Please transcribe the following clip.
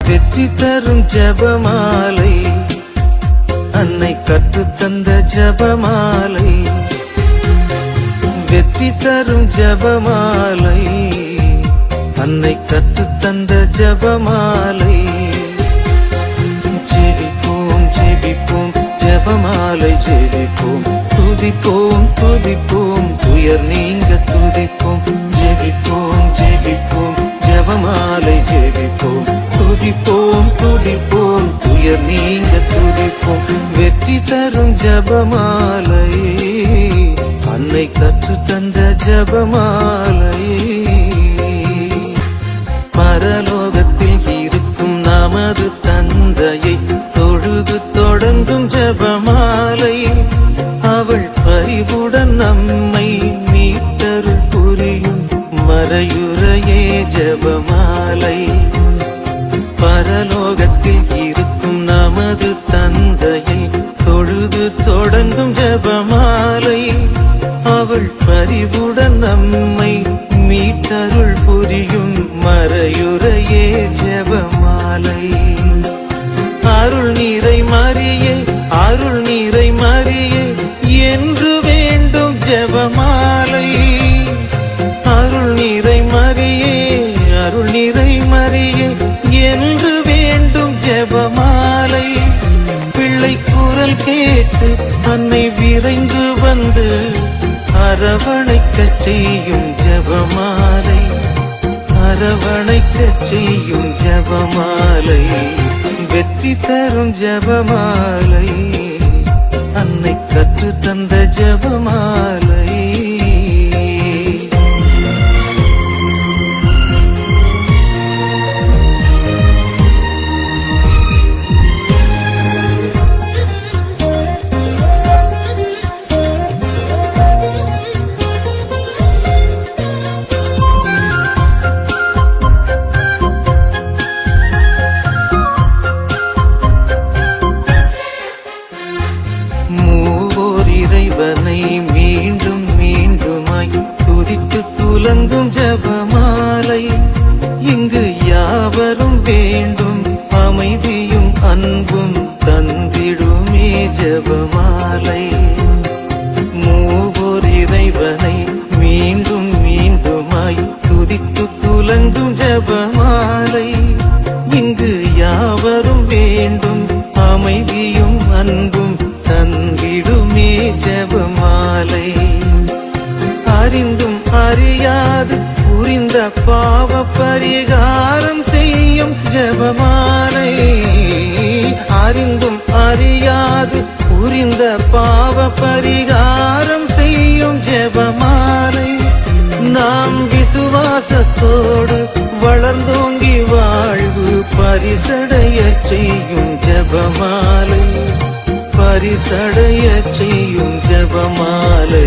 வெற்றி தரும் ஜபமாலை அன்னை கற்றுத்தந்த ஜபமாலை வெற்றி தரும் ஜபமாலை அன்னை கற்றுத்தந்த ஜபமாலை ஜெபிப்போம் ஜெபிப்போம் ஜபமாலை ஜெபிப்போம் துதிப்போம் துதிப்போம் துயர் நீங்க துதிப்போம் ஜெபிப்போம் ஜெபிப்போம் ஜபமாலை ஜெபிப்போம் துதிப்போம் துதிப்போம் துயர் நீங்க துதிப்போம் வெற்றி தரும் ஜபமாலை அன்னை கற்றுத்தந்த ஜபமாலை பரலோகத்தில் இருக்கும் நமது தந்தையை தொழுது தொடங்கும் ஜபமாலை அவள் பரிவுடன் நம்மை மீட்டருள் புரியும் மறையுறையே ஜபமாலை பரலோகத்தில் இருக்கும் நமது தந்தையை தொழுது தொடங்கும் ஜபமாலை அவள் பரிவுடன் நம்மை மீட்டருள் புரியும் மறையுறையே ஜபமாலை அருள் நீரை மரியே அருள் நீரை மரியே என்று வேண்டும் ஜபமாலை அருள் நீரை மரியே அருள் நீரை மரியே என்று வேண்டும் ஜபமாலை பிள்ளை குரல் கேட்டு அன்னை விரைந்து வந்து அரவணைக்கச் செய்யும் ஜபமாலை அரவணைக்கச் செய்யும் ஜபமாலை வெற்றி தரும் ஜபமாலை அன்னை கற்றுத்தந்த ஜபமாலை மீண்டும் மீண்டுமாய் துதித்து துலங்கும் ஜபமாலை இங்கு யாவரும் வேண்டும் அமைதியும் அன்பும் தந்திடுமே ஜபமாலை மூவோர் இறைவனை மீண்டும் மீண்டுமாய் துதித்து துலங்கும் ஜபமாலை இங்கு யாவரும் வேண்டும் அமைதியும் அன்பும் தந்திடுமே ஜபமாலை அறிந்தும் அறியாது புரிந்த பாவ பரிகாரம் செய்யும் ஜபமாலை அறிந்தும் அறியாது புரிந்த பாவ பரிகாரம் செய்யும் ஜபமாலை நாம் விசுவாசத்தோடு வளர்ந்தோங்கி வாழ்வு பரிசடைய செய்யும் ஜபமாலை பரிசடைய செய்யும் ஜபமாலை